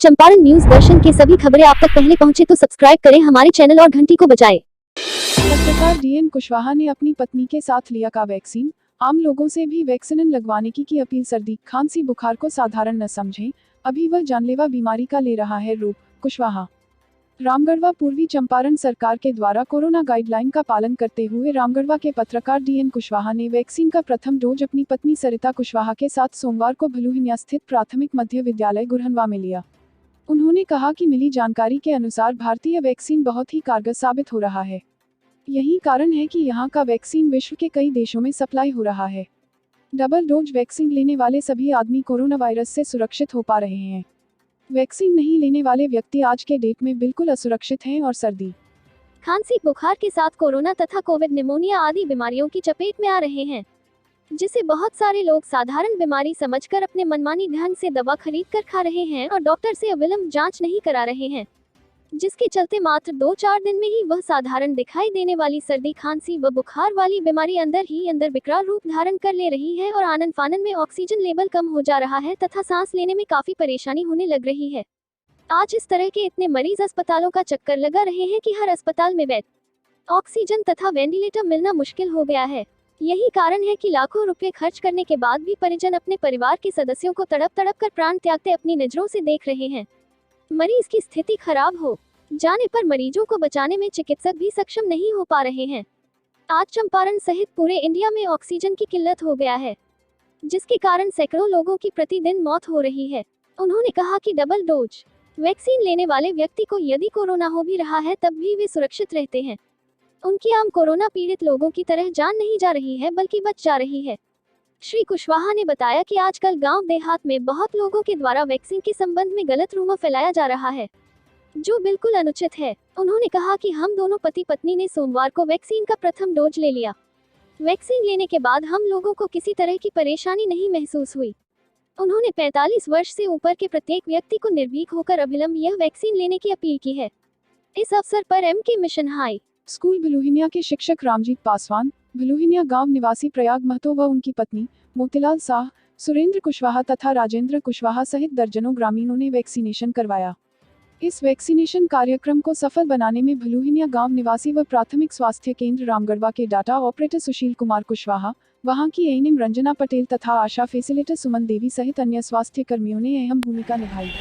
Champaran news दर्शन के सभी खबरें आप तक पहले पहुंचे तो सब्सक्राइब करें हमारे चैनल और घंटी को बजाएं। पत्रकार डीएन कुशवाहा ने अपनी पत्नी के साथ लिया का वैक्सीन। आम लोगों से भी वैक्सीन लगवाने की अपील। सर्दी खांसी बुखार को साधारण न समझें, अभी वह जानलेवा बीमारी का ले रहा है रूप। कुशवाहा रामगढ़वा पूर्वी चंपारण सरकार के द्वारा कोरोना गाइडलाइन का पालन करते हुए रामगढ़वा के पत्रकार डीएन कुशवाहा ने वैक्सीन का प्रथम डोज अपनी पत्नी सरिता कुशवाहा के साथ सोमवार को भलुहिनिया स्थित प्राथमिक मध्य विद्यालय गुरहनवा में लिया। उन्होंने कहा कि मिली जानकारी के अनुसार भारतीय वैक्सीन बहुत ही कारगर साबित हो रहा है। यही कारण है कि यहाँ का वैक्सीन विश्व के कई देशों में सप्लाई हो रहा है। डबल डोज वैक्सीन लेने वाले सभी आदमी कोरोना वायरस से सुरक्षित हो पा रहे हैं। वैक्सीन नहीं लेने वाले व्यक्ति आज के डेट में बिल्कुल असुरक्षित हैं और सर्दी खांसी बुखार के साथ कोरोना तथा कोविड निमोनिया आदि बीमारियों की चपेट में आ रहे हैं, जिसे बहुत सारे लोग साधारण बीमारी समझकर अपने मनमानी ढंग से दवा खरीद कर खा रहे हैं और डॉक्टर से अविलंब जांच नहीं करा रहे हैं, जिसके चलते मात्र 2-4 दिन में ही वह साधारण दिखाई देने वाली सर्दी खांसी व बुखार वाली बीमारी अंदर ही अंदर विकराल रूप धारण कर ले रही है और आनन फानन में ऑक्सीजन लेवल कम हो जा रहा है तथा सांस लेने में काफी परेशानी होने लग रही है। आज इस तरह के इतने मरीज अस्पतालों का चक्कर लगा रहे हैं कि हर अस्पताल में बेड, ऑक्सीजन तथा वेंटिलेटर मिलना मुश्किल हो गया है। यही कारण है कि लाखों रुपए खर्च करने के बाद भी परिजन अपने परिवार के सदस्यों को तड़प तड़प कर प्राण त्यागते अपनी नजरों से देख रहे हैं। मरीज की स्थिति खराब हो जाने पर मरीजों को बचाने में चिकित्सक भी सक्षम नहीं हो पा रहे हैं। आज चंपारण सहित पूरे इंडिया में ऑक्सीजन की किल्लत हो गया है, जिसके कारण सैकड़ों लोगों की प्रतिदिन मौत हो रही है। उन्होंने कहा कि डबल डोज वैक्सीन लेने वाले व्यक्ति को यदि कोरोना हो भी रहा है तब भी वे सुरक्षित रहते हैं। उनकी आम कोरोना पीड़ित लोगों की तरह जान नहीं जा रही है बल्कि बच जा रही है। श्री कुशवाहा ने बताया कि आजकल गांव देहात में बहुत लोगों के द्वारा वैक्सीन के संबंध में गलत रूमर फैलाया जा रहा है, जो बिल्कुल अनुचित है। उन्होंने कहा कि हम दोनों पति पत्नी ने सोमवार को वैक्सीन का प्रथम डोज ले लिया। वैक्सीन लेने के बाद हम लोगों को किसी तरह की परेशानी नहीं महसूस हुई। उन्होंने 45 वर्ष से ऊपर के प्रत्येक व्यक्ति को निर्भीक होकर अविलंब यह वैक्सीन लेने की अपील की है। इस अवसर पर एमके मिशन हाई स्कूल भलुहिनिया के शिक्षक रामजीत पासवान, भलुहिनिया गांव निवासी प्रयाग महतो व उनकी पत्नी मोतीलाल साह, सुरेंद्र कुशवाहा तथा राजेंद्र कुशवाहा सहित दर्जनों ग्रामीणों ने वैक्सीनेशन करवाया। इस वैक्सीनेशन कार्यक्रम को सफल बनाने में भलुहिनिया गांव निवासी व प्राथमिक स्वास्थ्य केंद्र रामगढ़वा के डाटा ऑपरेटर सुशील कुमार कुशवाहा, वहां की एएनएम रंजना पटेल तथा आशा फैसिलिटर सुमन देवी सहित अन्य स्वास्थ्य कर्मियों ने अहम भूमिका निभाई।